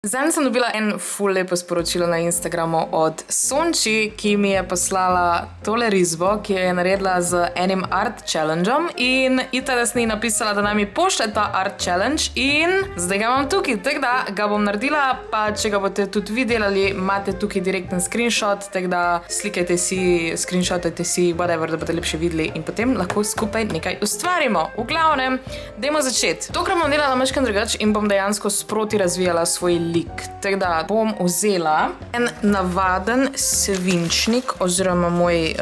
Zdaj sem dobila en ful lepo sporočilo na Instagramu od Sonči, ki mi je poslala tole risbo, ki jo je naredila z enim art challengeom in Itadas ni napisala, da nam pošlje ta art challenge in zdaj ga imam tukaj, tako da ga bom naredila, pa če ga boste tudi vi delali, imate tukaj direkten screenshot, tako da slikajte si, screenshotajte si, whatever, da boste lepše videli in potem lahko skupaj nekaj ustvarimo. V glavnem, dajmo začeti. Tokrat bom delala mačkan drugač in bom dejansko sproti razvijala svoj lik. Tako da bom vzela en navaden svinčnik oziroma moj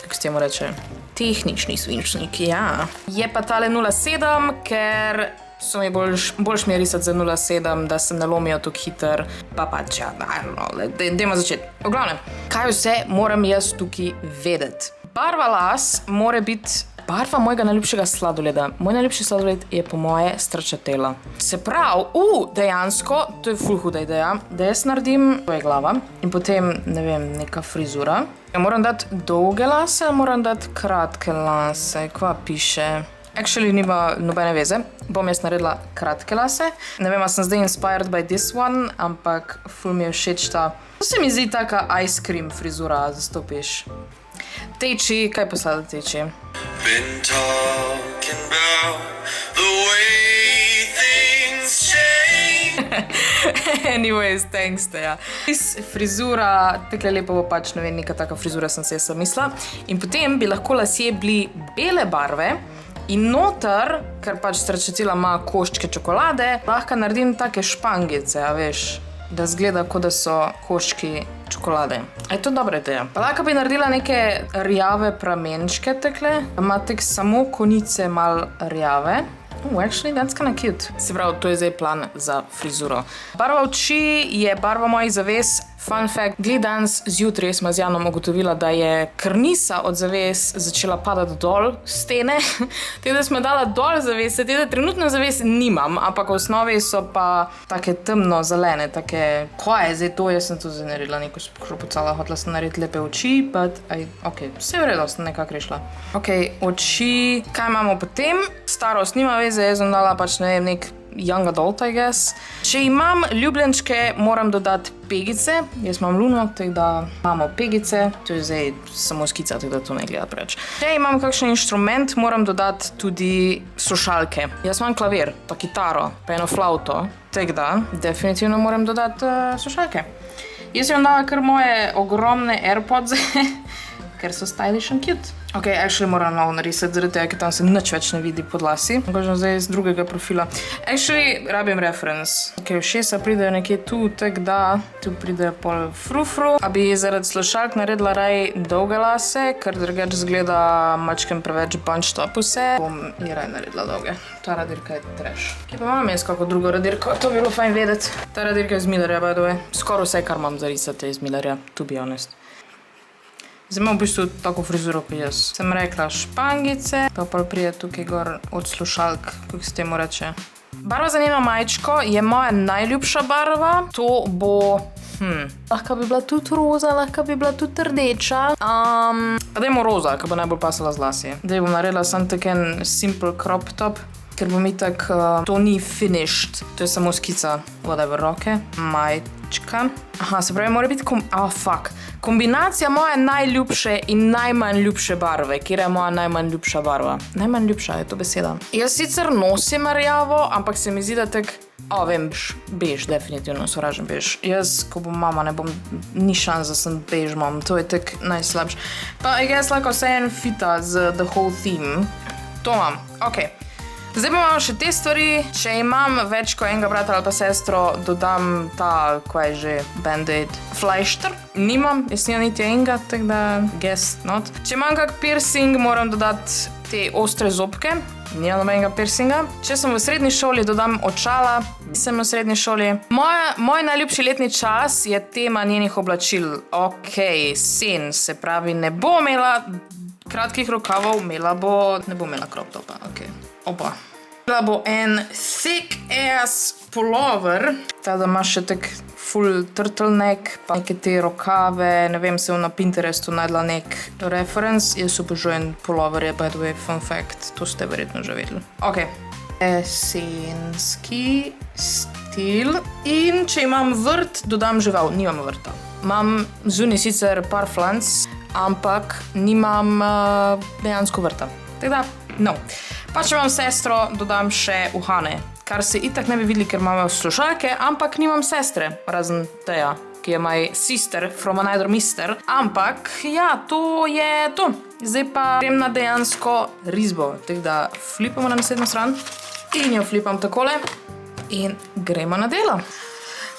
kako se temu reče, tehnični svinčnik, ja. Je pa tale 0,7, ker so mi boljš mi je risati za 0,7, da se ne lomijo tako hiter, pa pač, ja, dajmo začeti. V glavnem, kaj vse moram jaz tukaj vedeti? Barva las mora biti barva mojega najljubšega sladoleda. Moj najljubši sladoled je po moje stracciatella. Se pravi, dejansko, to je ful huda ideja, da jaz naredim, to je glava, in potem, ne vem, neka frizura. Ja, moram dati dolge lase, moram dati kratke lase, kva piše? Actually, nima nobene veze, bom jaz naredila kratke lase. Ne vem, a sem zdaj inspired by this one, ampak ful mi je všeč ta. To se mi zdi taka ice cream frizura, zastopiš. Teči, kaj poslala Teči? Been talking about the way things change. Anyways, thanks, Teja. Frizura, takle lepo bo pač, ne vem, neka taka frizura sem se mislila. In potem bi lahko lasje bili bele barve in noter, ker pač stracciatella ima koščke čokolade, lahko naredim take špangice, a veš, da zgleda, kot da so koščki čokolade. Je to dobra ideja. Pa lahko bi naredila neke rjave pramenčke takle. Imate samo konice mal rjave. Actually, that's kinda cute. Se pravi, to je zdaj plan za frizuro. Barva oči je barva mojih zaves. Fun fact, danes zjutraj sem z Janom ugotovila, da je krnisa od zaves začela padati dol stene. Teda smo dala dol zavese, teda trenutno zaves nimam, ampak v osnovi so pa take temno zelene, take, kaj je zdaj to, jaz sem to zdaj naredila neko škropocala, hotela sem narediti lepe oči, but vse v redu, sem nekako rešila. Oči, kaj imamo potem? Starost nima veze, jaz sem dala pač, ne vem, nek young adult, I guess. Če imam ljubljenčke, moram dodati pegice. Jaz imam luno, tako da imamo pegice. To je zdaj samo skica, tako da to ne gleda preveč. Če imam kakšen inštrument, moram dodati tudi slušalke. Jaz imam klavir, pa kitaro, pa eno flauto. Tako da definitivno moram dodati slušalke. Jaz sem dala kar moje ogromne AirPods, ker so stylish and cute. Actually moram novo narisati, zaradi tega, ker tam se nič več ne vidi pod lasi. Mogoče zdaj z drugega profila. Actually, rabim reference. Ušesa pridejo nekje tu, tako da tu pridejo pol frufru. A bi zaradi slušalk naredila raj dolge lase, ker drugač zgleda mačkem preveč bunched up vse. Bom je raj naredila dolge. Ta radirka je trash. Kje pa imam jaz kako drugo radirko? To bi bilo fajn vedeti. Ta radirka je iz Millerja, by the way. Skoraj vse, kar imam zarisati, je iz Millerja, to be honest. Zdaj imam v bistvu tako frizuro kot jaz. Sem rekla špangice, pa prije tukaj gor od slušalk, kako se temu reče. Barva za njeno majčko je moja najljubša barva. To bo, lahko bi bila tudi roza, lahko bi bila tudi rdeča. Pa dajmo roza, ki bo najbolj pasala z lasje. Zdaj bom naredila sam tak en simple crop top, ker bom itak, to ni finished. To je samo skica, whatever, roke, majčka. Se pravi, mora biti kombinacija moje najljubše in najmanj ljubše barve. Kjer je moja najmanj ljubša barva? Najmanj ljubša je to beseda. Jaz sicer nosim rjavo, ampak se mi zdi, da tak, vem, bež, definitivno sovražim bež. Jaz, ko bom mama, ne bom ni šans, da sem bež mom, to je tak najslabš. Pa I guess lahko vse en fita z the whole theme. To imam, Zdaj pa imam še te stvari. Če imam več kot enega brata ali pa sestro, dodam ta, kaj je že, Band-Aid Fleischter. Nimam, jaz nimam niti enega, tako da guess not. Če imam kak piercing, moram dodati te ostre zobke. Nimam nobenega piercinga. Če sem v srednji šoli, dodam očala. Nisem v srednji šoli. Moj najljubši letni čas je tema njenih oblačil. Sen, se pravi, ne bo imela kratkih rokavov, ne bo imela crop topa, Opa. Imela bo en thick ass pullover, da ima še tak full turtleneck, pa neke te rokave, ne vem, sem na Pinterestu najdla nek reference. Jaz obožujem pulloverje, by the way, fun fact, to ste verjetno že vedeli. Jesenski pastil. In če imam vrt, dodam žival. Nimam vrta. Imam zunaj sicer par flanc, ampak nimam dejansko vrta. Tako da, no. Pa če imam sestro, dodam še uhane. Kar se itak ne bi videli, ker imamo slušalke, ampak nimam sestre, razen Teja, ki je my sister from another mister. Ampak, ja, to je to. Zdaj pa grem na dejansko risbo. Tako da flipamo na naslednjo stran in jo flipam takole in gremo na delo.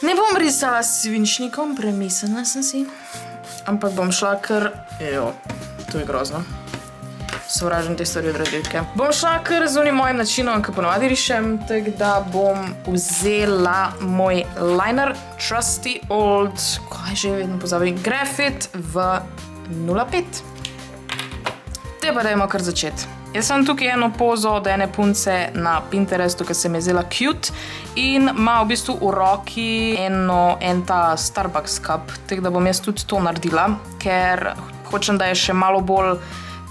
Ne bom risala s svinčnikom, premislila sem si, ampak bom šla kar... to je grozno. Sovražim te stvari od radivke. Bom šla kar z unim mojim načinom, ki ponovadi rišem, tako da bom vzela moj liner, trusty old, kaj že vedno pozabim, Graphite v 0,5. Te pa dajmo kar začeti. Jaz sem tukaj eno pozo od ene punce na Pinterestu, ki se mi je zdela cute in ima v bistvu v roki en ta Starbucks cup, tako da bom jaz tudi to naredila, ker hočem, da je še malo bolj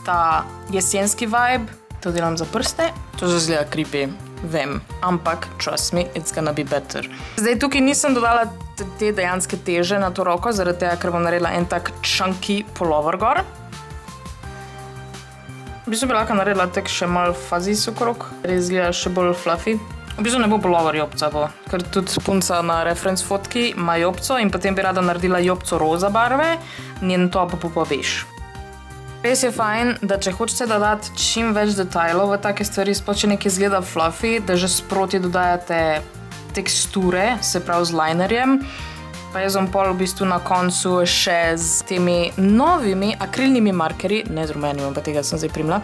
ta jesenski vibe. To delam za prste. To že zgleda creepy, vem, ampak trust me, it's gonna be better. Zdaj tukaj nisem dodala te dejanske teže na to roko, zaradi tega, ker bom naredila en tak chunky pullover gor. V bistvu bi lahko naredila tak še malo fuzzy okrog, res izgleda še bolj fluffy. V bistvu ne bo pullover jopca bo, ker tudi punca na reference fotki ima jopco in potem bi rada naredila jopco roza barve, njen top pa bež. Res je fajn, da če hočete dodati čim več detajlov v take stvari, sploh če nekaj izgleda fluffy, da že sproti dodajate teksture, se pravi z linerjem. Pa jaz bom pol v bistvu na koncu še z temi novimi akrilnimi markerji, ne z rumenimi, pa tega sem zdaj primila,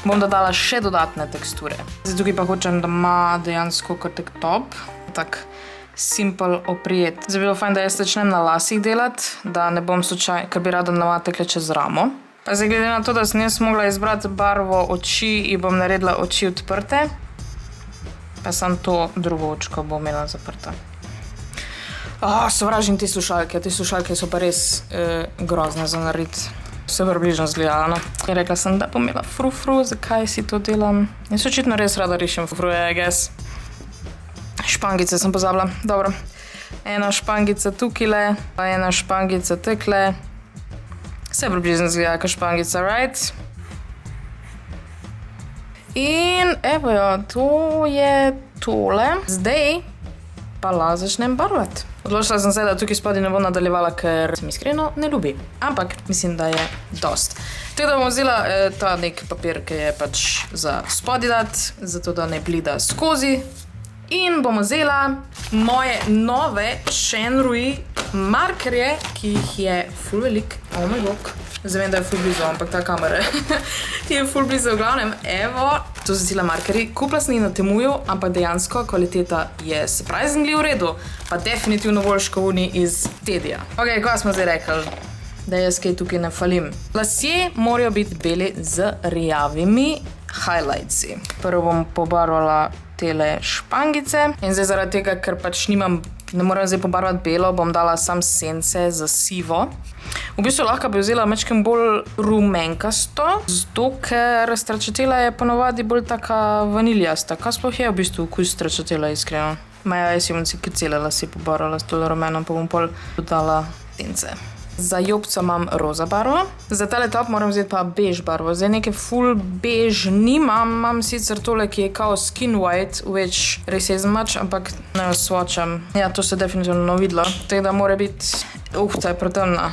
bom dodala še dodatne teksture. Zdaj tukaj pa hočem, da ima dejansko kar tak top, tak simple oprijet. Zdaj bilo fajn, da jaz začnem na lasih delati, da ne bom slučaj, ker bi rada nama tekle čez ramo. Pa zdaj glede na to, da sem jaz mogla izbrati barvo oči in bom naredila oči odprte, pa sem to drugo očko bom imela zaprta. Sovražim te slušalke so pa res grozne za narediti. Vse približno zgledala, no. Rekla sem, da bom imela frufru, zakaj si to delam. Jaz očitno res rada rišem frufruje, I guess. Špangice sem pozabila, dobro. Ena špangica tukile, pa ena špangica tekle. Vse približno zgleda, kot špangica, right? In evo jo, to je tole. Zdaj pa začnem barvati. Odločila sem se, da tukaj spodaj ne bom nadaljevala, ker se mi iskreno ne ljubi. Ampak mislim, da je dost. Tako da bom vzela ta nek papir, ki je pač za spodaj dati, zato da ne blida skozi. In bom vzela moje nove Shenrui markerje, ki jih je ful velik. Oh my god. Zdaj vem, da je ful blizu, ampak ta kamera je ful blizu. V glavnem, evo, to so tile markerji. Kupila sem jih na Temuju, ampak dejansko kvaliteta je surprisingly v redu. Pa definitivno boljš kot oni iz Tedija. Ok, kaj smo zdaj rekli? Da jaz kaj tukaj ne falim. Lasje morajo biti beli z rjavimi highlightsi. Prvo bom pobarvala tele špangice. In zdaj zaradi tega, ker pač ne moram zdaj pobarvati belo, bom dala sam sence za sivo. V bistvu lahko bi vzela mečkem bolj rumenkasto, zato ker stracciatella je ponovadi bolj taka vaniljasta. Kaj sploh je v bistvu okus stracciatella, iskreno? Maja, jaz si bom si cele lase pobarvala s tole rumenom, pa bom pol dodala sence. Za jopco imam roza barvo. Za tale top moram vzeti pa bež barvo. Zdaj neke full bež nimam. Imam sicer tole, ki je kao skin white, which res je zmač, ampak ne jo swatcham. Ja, to se definitivno videlo. Tako da mora biti... ta je pretemna.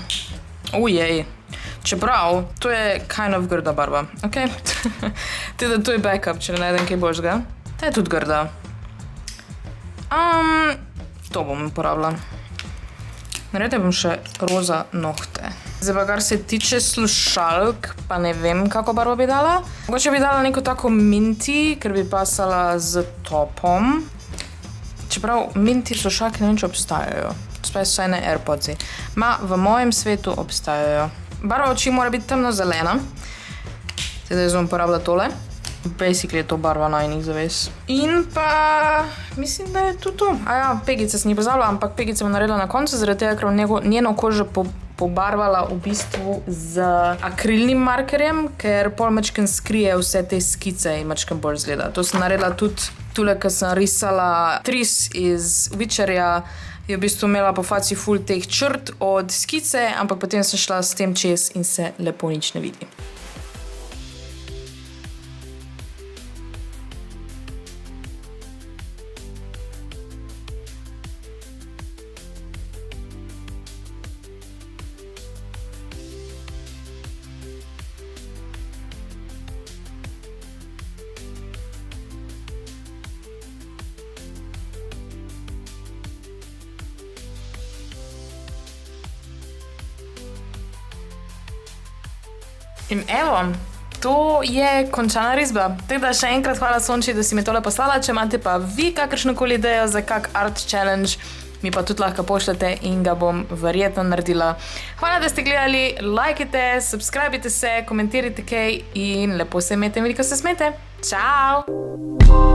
Ujej. Čeprav, to je kind of grda barva. Ok? Tako da to je backup, če ne najdem kaj božga. Ta je tudi grda. To bom uporabila. Naredila bom še roza nohte. Zdaj pa, kar se tiče slušalk, pa ne vem, kako barvo bi dala. Mogoče bi dala neko tako minti, ker bi pasala z topom. Čeprav minti slušalke ne vem, če obstajajo. Vsaj ne AirPodsi. V mojem svetu obstajajo. Barva oči mora biti temno zelena. Zdaj bom uporabila tole. Basically je to barva najnih zaves. In pa mislim, da je to. Pegice sem jih pozabila, ampak pegice bom naredila na koncu, zaradi tega, ker bom njeno kožo pobarvala v bistvu z akrilnim markerjem, ker pol mečken skrije vse te skice in mečken bolj zgleda. To sem naredila tudi Tule, ko sem risala Tris iz Witcherja, je v bistvu imela po faci ful teh črt od skice, ampak potem sem šla s tem čez in se lepo nič ne vidi. In evo, to je končana risba. Tako da še enkrat hvala Sonči, da si mi tole poslala. Če imate pa vi kakršnokoli idejo za kak art challenge, mi pa tudi lahko pošljete in ga bom verjetno naredila. Hvala, da ste gledali, lajkajte, subscribite se, komentirajte kaj in lepo se imejte in veliko se smete. Čau!